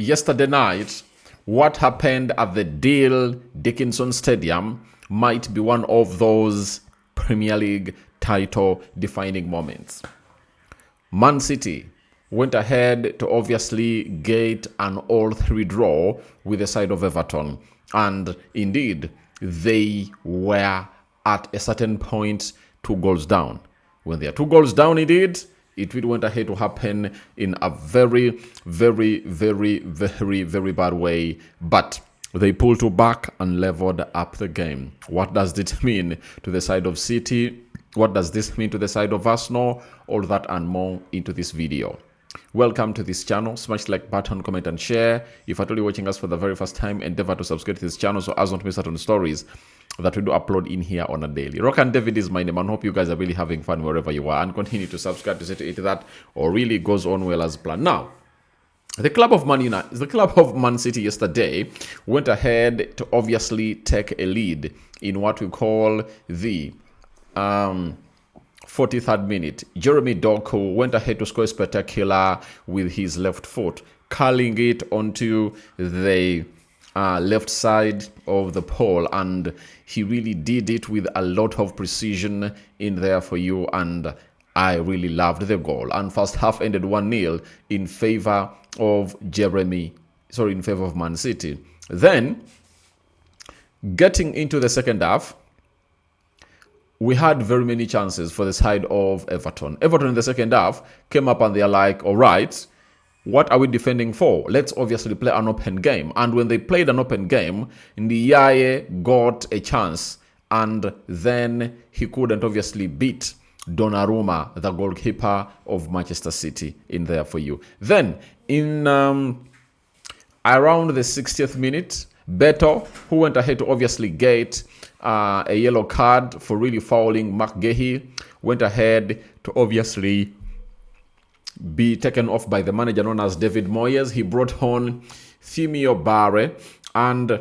yesterday night, what happened at the Dale Dickinson Stadium might be one of those Premier League title defining moments. Man City went ahead to obviously get an all-3 draw with the side of Everton. And indeed, they were at a certain point 2 goals down. When they are 2 goals down, indeed, it really went ahead to happen in a very, very, very, very, very bad way. But they pulled back and leveled up the game. What does this mean to the side of City? What does this mean to the side of Arsenal? All that and more into this video. Welcome to this channel. Smash the like button, comment and share. If you're totally watching us for the very first time, endeavor to subscribe to this channel so as not to miss out on stories that we do upload in here on a daily. Rokani David is my name, and hope you guys are really having fun wherever you are, and continue to subscribe to see to it that or really goes on well as planned. Now, the club of Man City yesterday went ahead to obviously take a lead in what we call the 43rd minute. Jeremy Doku went ahead to score spectacular with his left foot, curling it onto the left side of the pole, and he really did it with a lot of precision in there for you, and I really loved the goal. And first half ended 1-0 in favor of Man City. Then, getting into the second half, we had very many chances for the side of Everton. Everton in the second half came up and they're like, all right, what are we defending for? Let's obviously play an open game. And when they played an open game, Ndiaye got a chance, and then he couldn't obviously beat Donnarumma, the goalkeeper of Manchester City, in there for you. Then, in around the 60th minute, Beto, who went ahead to obviously get a yellow card for really fouling McGahey, went ahead to obviously be taken off by the manager known as David Moyes. He brought on Thimio Barre, and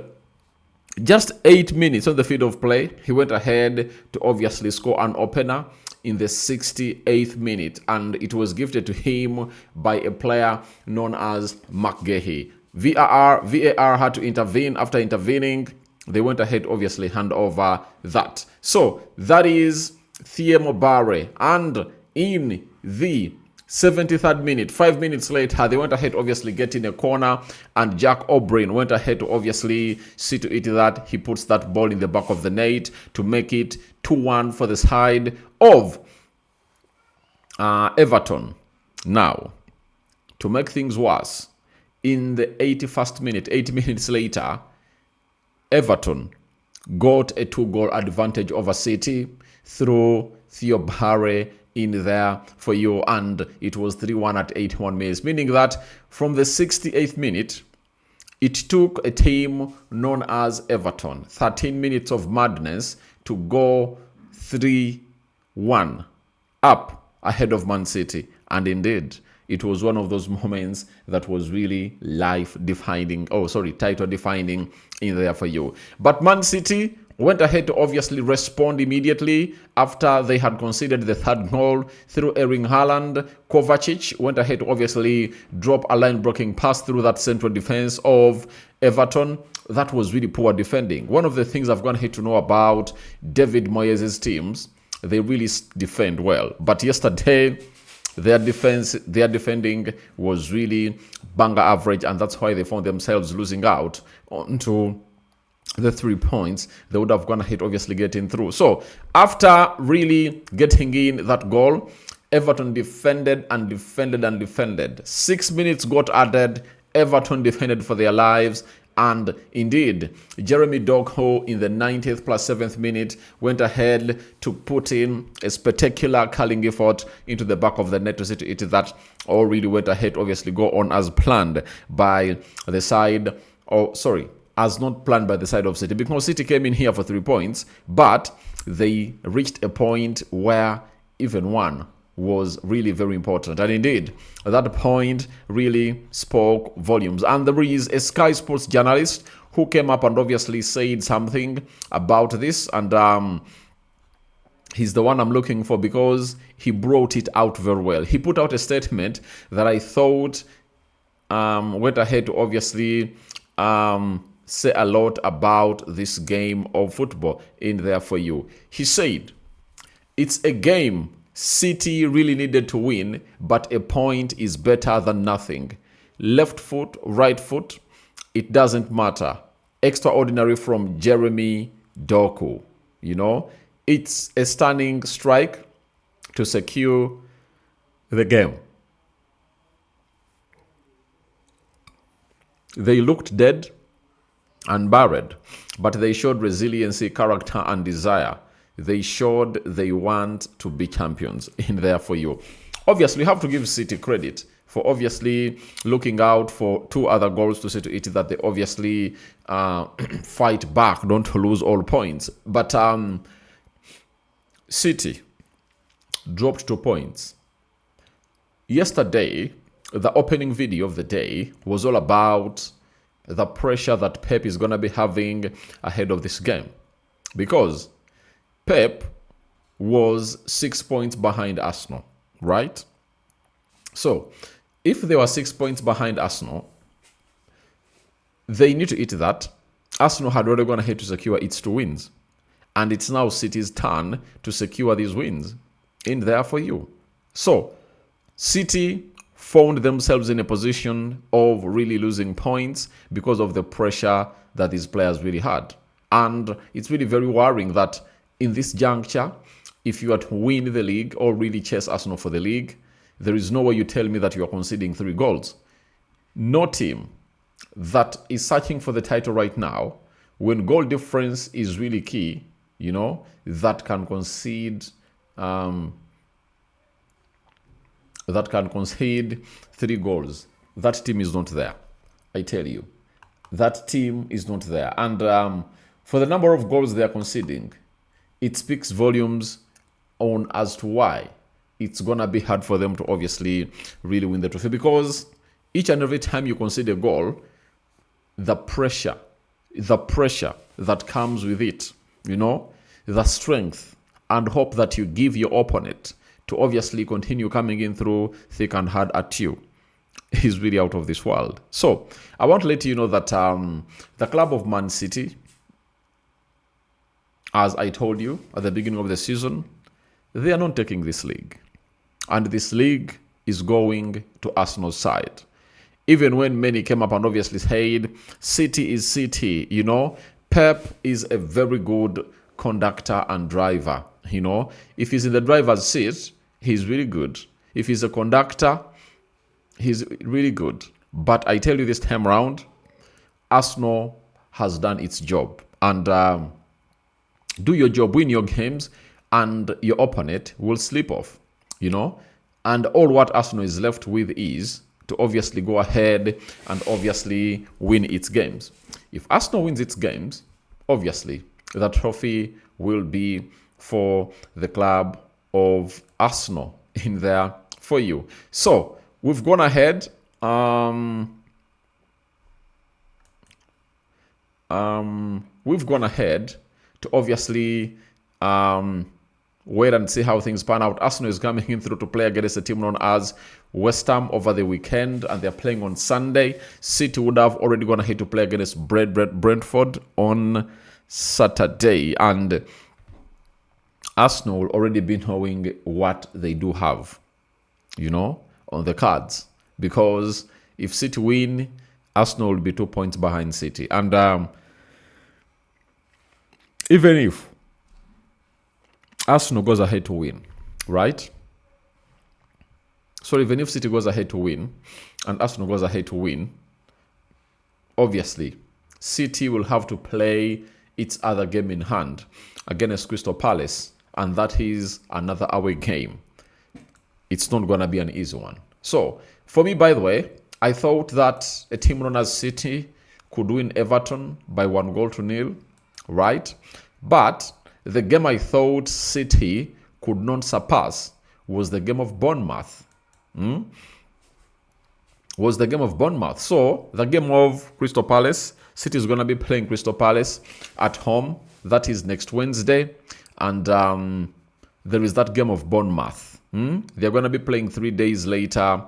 just 8 minutes on the field of play, he went ahead to obviously score an opener in the 68th minute, and it was gifted to him by a player known as McGahey. VAR had to intervene. After intervening, they went ahead obviously hand over that. So that is Thimio Barre, and in the 73rd minute, 5 minutes later, they went ahead obviously getting a corner, and Jack O'Brien went ahead to obviously see to it that he puts that ball in the back of the net to make it 2-1 for the side of Everton. Now, to make things worse, in the 81st minute, 8 minutes later, Everton got a 2-goal advantage over City through Thimio Barre in there for you, and it was 3-1 at 81 minutes, meaning that from the 68th minute, it took a team known as Everton 13 minutes of madness to go 3-1 up ahead of Man City. And indeed, it was one of those moments that was really title defining in there for you. But Man City went ahead to obviously respond immediately after they had conceded the 3rd goal through Erling Haaland. Kovacic went ahead to obviously drop a line-breaking pass through that central defense of Everton. That was really poor defending. One of the things I've gone ahead to know about David Moyes' teams, they really defend well. But yesterday, their defending was really banger average, and that's why they found themselves losing out onto the 3 points they would have gone ahead obviously getting through. So after really getting in that goal, Everton defended and defended and defended. 6 minutes got added. Everton defended for their lives, and indeed Jeremy Doku in the 90th plus 7th minute went ahead to put in a spectacular curling effort into the back of the net to see to it that all really went ahead obviously go on as planned by the side, as not planned by the side of City, because City came in here for 3 points, but they reached a point where even one was really very important. And indeed, that point really spoke volumes. And there is a Sky Sports journalist who came up and obviously said something about this. And he's the one I'm looking for because he brought it out very well. He put out a statement that I thought went ahead to obviously say a lot about this game of football in there for you. He said, it's a game City really needed to win, but a point is better than nothing. Left foot, right foot, it doesn't matter. Extraordinary from Jeremy Doku. You know, it's a stunning strike to secure the game. They looked dead and buried, but they showed resiliency, character, and desire. They showed they want to be champions in there for you. Obviously, we have to give City credit for obviously looking out for two other goals to say to it that they obviously fight back, don't lose all points. But City dropped 2 points. Yesterday, the opening video of the day was all about the pressure that Pep is going to be having ahead of this game. Because Pep was 6 points behind Arsenal, right? So, if they were 6 points behind Arsenal, they need to eat that. Arsenal had already gone ahead to secure its 2 wins. And it's now City's turn to secure these wins in there for you. So, City found themselves in a position of really losing points because of the pressure that these players really had. And it's really very worrying that in this juncture, if you are to win the league or really chase Arsenal for the league, there is no way you tell me that you are conceding 3 goals. No team that is searching for the title right now, when goal difference is really key, you know, that can concede 3 goals. That team is not there. I tell you, that team is not there. And for the number of goals they are conceding, it speaks volumes on as to why it's gonna be hard for them to obviously really win the trophy, because each and every time you concede a goal, the pressure that comes with it, you know, the strength and hope that you give your opponent to obviously continue coming in through thick and hard at you is really out of this world. So I want to let you know that the club of Man City, as I told you at the beginning of the season, they are not taking this league. And this league is going to Arsenal's side. Even when many came up and obviously said, City is City, you know, Pep is a very good conductor and driver, you know. If he's in the driver's seat, he's really good. If he's a conductor, he's really good. But I tell you this time around, Arsenal has done its job. And do your job, win your games, and your opponent will slip off, you know. And all what Arsenal is left with is to obviously go ahead and obviously win its games. If Arsenal wins its games, obviously the trophy will be for the club of Arsenal in there for you. So we've gone ahead. We've gone ahead to obviously wait and see how things pan out. Arsenal is coming in through to play against a team known as West Ham over the weekend, and they're playing on Sunday. City would have already gone ahead to play against Brentford on Saturday, and Arsenal will already be knowing what they do have, you know, on the cards. Because if City win, Arsenal will be 2 points behind City. And even if Arsenal goes ahead to win, right? So even if City goes ahead to win and Arsenal goes ahead to win, obviously City will have to play its other game in hand against Crystal Palace, and that is another away game. It's not going to be an easy one. So for me, by the way, I thought that a team known as City could win Everton by 1-0, right? But the game I thought City could not surpass was the game of Bournemouth. Was the game of Bournemouth. So the game of Crystal Palace, City is going to be playing Crystal Palace at home. That is next Wednesday. And there is that game of Bournemouth. They're going to be playing 3 days later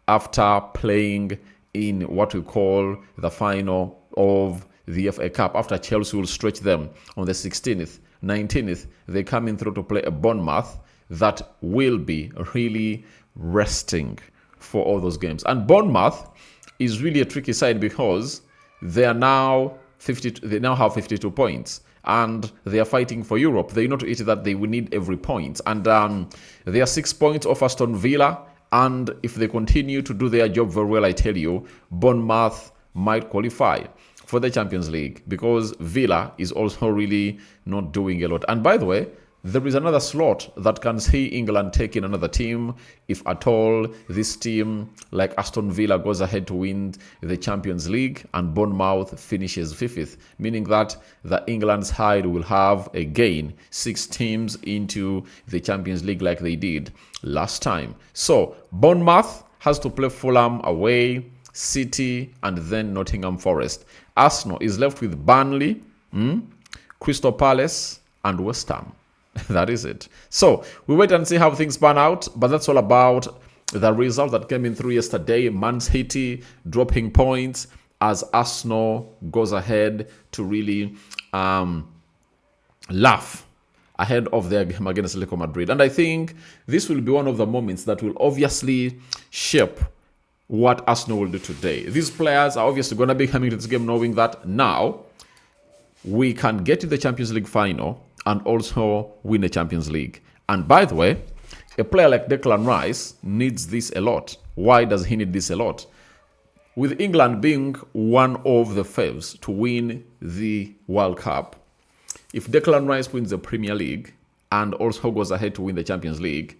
after playing in what we call the final of the FA Cup after Chelsea will stretch them on the 16th, 19th. They come in through to play a Bournemouth that will be really resting for all those games. And Bournemouth is really a tricky side because they are now they now have 52 points and they are fighting for Europe. They know to it that they will need every point. And they are 6 points off Aston Villa. And if they continue to do their job very well, I tell you, Bournemouth might qualify for the Champions League because Villa is also really not doing a lot. And by the way, there is another slot that can see England taking another team if at all this team like Aston Villa goes ahead to win the Champions League and Bournemouth finishes 5th, meaning that the England side will have again 6 teams into the Champions League like they did last time. So Bournemouth has to play Fulham away, City, and then Nottingham Forest. Arsenal is left with Burnley, Crystal Palace, and West Ham. That is it. So we wait and see how things pan out, but that's all about the result that came in through yesterday. Man City dropping points as Arsenal goes ahead to really laugh ahead of their game against Atletico Madrid. And I think this will be one of the moments that will obviously shape what Arsenal will do today. These players are obviously going to be coming to this game knowing that now we can get to the Champions League final and also win the Champions League. And by the way, a player like Declan Rice needs this a lot. Why does he need this a lot? With England being one of the faves to win the World Cup, if Declan Rice wins the Premier League and also goes ahead to win the Champions League,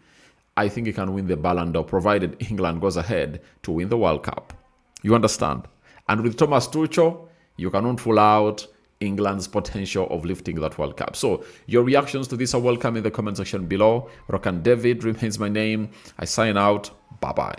I think he can win the Ballon d'Or, provided England goes ahead to win the World Cup. You understand? And with Thomas Tuchel, you cannot rule out England's potential of lifting that World Cup. So your reactions to this are welcome in the comment section below. Rokani David remains my name. I sign out. Bye-bye.